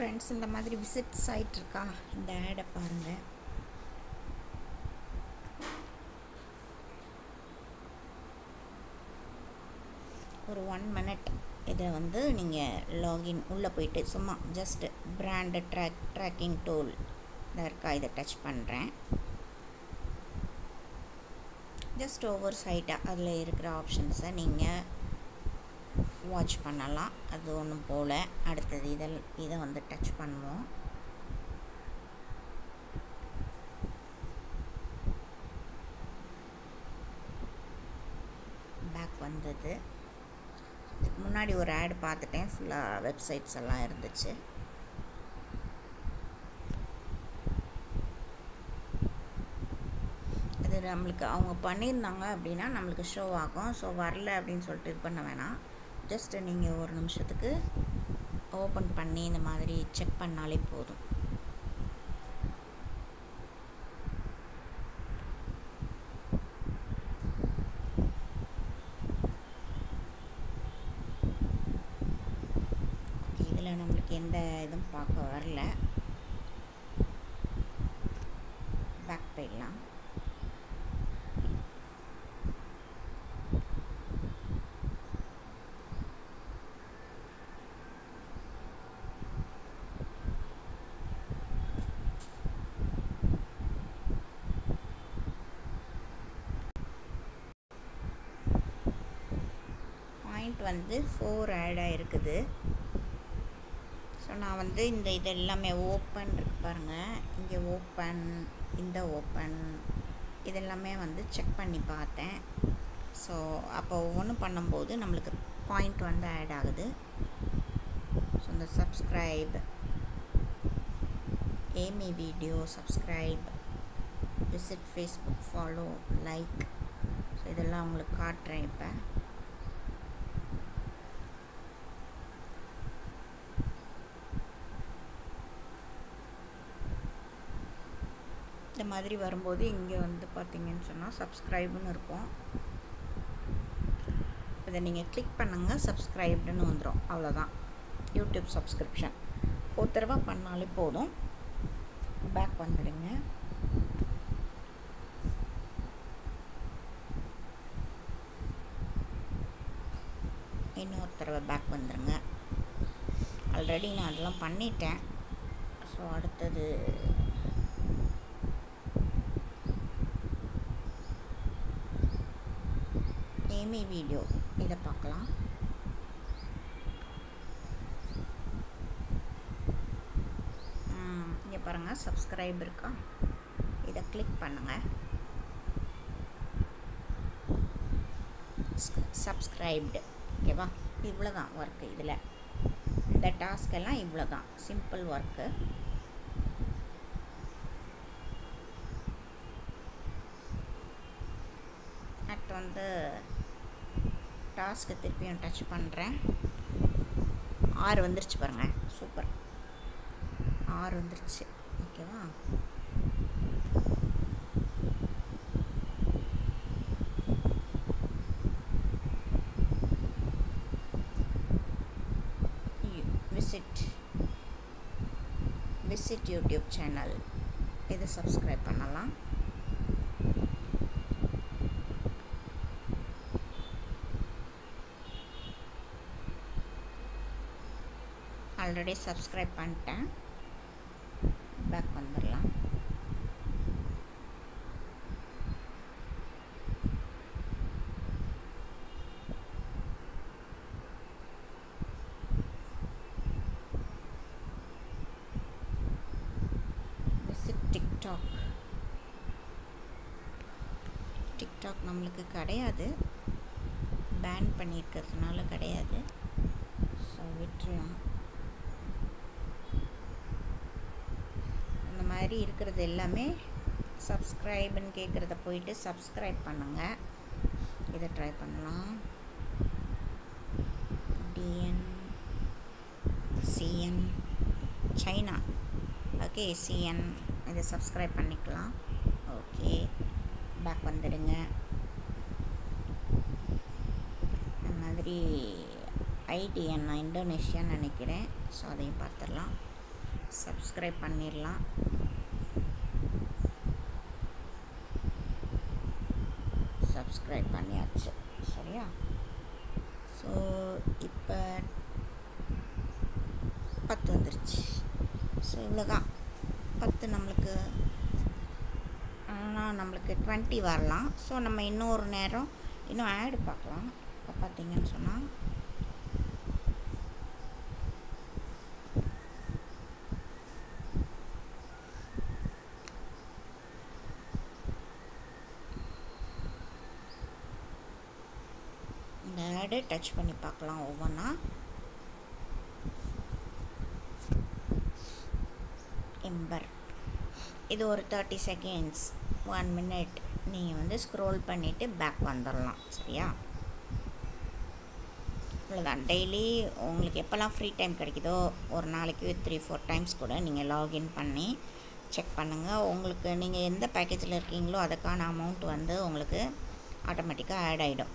Friends, இந்த மாதிரி visit side இருக்கா, இந்த ஆடை பாருங்கள். ஒரு 1 minute இதில் வந்து நீங்கள் லாகின் உள்ளே போயிட்டு சும்மா ஜஸ்ட் பிராண்டு ட்ராக்கிங் டூல் இருக்கா, இதை டச் பண்ணுறேன். ஜஸ்ட் ஒவ்வொரு சைட்டாக அதில் இருக்கிற ஆப்ஷன்ஸை நீங்கள் வாட்ச் பண்ணலாம். அது ஒன்றும் போல். அடுத்தது இதை வந்து டச் பண்ணுவோம். பேக் வந்தது. இதுக்கு முன்னாடி ஒரு ஆட் பார்த்துட்டேன், ஃபுல்லாக வெப்சைட்ஸ் எல்லாம் இருந்துச்சு. அது நம்மளுக்கு அவங்க பண்ணியிருந்தாங்க அப்படின்னா நம்மளுக்கு ஷோ ஆகும். ஸோ வரல அப்படின்னு சொல்லிட்டு இது பண்ண வேணாம். ஜஸ்ட்டு நீங்கள் ஒரு நிமிஷத்துக்கு ஓப்பன் பண்ணி இந்த மாதிரி செக் பண்ணாலே போதும். இதில் நம்மளுக்கு எந்த இதுவும் பார்க்க வரல. பேக் போயிடலாம். பாயிண்ட் வந்து 4 ஆடாக இருக்குது. ஸோ நான் வந்து இது எல்லாமே ஓப்பன் இருக்கு பாருங்கள். இங்கே ஓப்பன், இந்த ஓப்பன், இதெல்லாமே வந்து செக் பண்ணி பார்த்தேன். ஸோ அப்போ ஒவ்வொன்றும் பண்ணும்போது நம்மளுக்கு பாயிண்ட் வந்து ஆட் ஆகுது. ஸோ இந்த subscribe, Amy video subscribe, visit Facebook, follow, like, so இதெல்லாம் உங்களுக்கு காட்டுறேன். இப்போ இந்த மாதிரி வரும்போது இங்கே வந்து பார்த்தீங்கன்னு சொன்னால் சப்ஸ்கிரைப்னு இருக்கும். இதை நீங்கள் கிளிக் பண்ணுங்கள், சப்ஸ்கிரைப்டுன்னு வந்துடும். அவ்வளோதான், யூடியூப் சப்ஸ்கிரிப்ஷன். ஒரு தடவை பண்ணாலே போதும். பேக் வந்துடுங்க. இன்னொரு தடவை பேக் வந்துடுங்க. ஆல்ரெடி நான் அதெல்லாம் பண்ணிட்டேன். ஸோ அடுத்தது ஏமி வீடியோ, இதை பார்க்கலாம். இங்கே பாருங்கள், சப்ஸ்கிரைப் இருக்கா, இதை கிளிக் பண்ணுங்கள். சப்ஸ்கிரைப்டு, ஓகேவா? இவ்வளோ தான் ஒர்க்கு. இதில் இந்த டாஸ்க் எல்லாம் இவ்வளோ தான், சிம்பிள் ஒர்க்கு. அடுத்து வந்து டாஸ்க்கு திருப்பியும் டச் பண்ணுறேன். 6 வந்துருச்சு பாருங்கள். சூப்பர், 6 வந்துருச்சு. ஓகேவா? விசிட் யூடியூப் சேனல், இதை சப்ஸ்கிரைப் பண்ணலாம். ஆல்ரெடி சப்ஸ்கிரைப் பண்ணிட்டேன். பேக் வந்துடலாம். விசிட் டிக்டாக் நம்மளுக்கு கிடையாது, பேன் பண்ணியிருக்கிறதுனால கிடையாது. ஸோ விட்டுருலாம். இந்த மாதிரி இருக்கிறது எல்லாமே சப்ஸ்கிரைப்னு கேட்குறத போயிட்டு சப்ஸ்கிரைப் பண்ணுங்கள். இதை ட்ரை பண்ணலாம். சிஎன் சைனா, ஓகே, சிஎன், இதை சப்ஸ்கிரைப் பண்ணிக்கலாம். ஓகே, பேக் வந்துடுங்க. இந்த மாதிரி ஐடிஎன், நான் இந்தோனேஷியான்னு நினைக்கிறேன். ஸோ அதையும் பார்த்துடலாம். சப்ஸ்கிரைப் பண்ணிடலாம். சப்ஸ்கிரைப் பண்ணியாச்சு. சரியா? ஸோ இப்போ 10 வந்துருச்சு. ஸோ இவ்வளோதான். 10 நம்மளுக்கு, ஆனால் நம்மளுக்கு 20 வரலாம். ஸோ நம்ம இன்னொரு நேரம் இன்னும் ஆடு பார்க்கலாம். இப்போ பார்த்தீங்கன்னு சொன்னால் இந்த ஆடு டச் பண்ணி பார்க்கலாம் ஒவ்வொன்றா. எம்பர் இது ஒரு 30 செகண்ட்ஸ் 1 மினிட் நீங்கள் வந்து ஸ்க்ரோல் பண்ணிவிட்டு பேக் வந்துடலாம். சரியா? இவ்வளோதான். டெய்லி உங்களுக்கு எப்போல்லாம் ஃப்ரீ டைம் கிடைக்குதோ ஒரு நாளைக்கு 3-4 டைம்ஸ் கூட நீங்கள் லாகின் பண்ணி செக் பண்ணுங்கள். உங்களுக்கு நீங்கள் எந்த பேக்கேஜில் இருக்கீங்களோ அதுக்கான அமௌண்ட் வந்து உங்களுக்கு ஆட்டோமேட்டிக்காக ஆட் ஆகிடும்.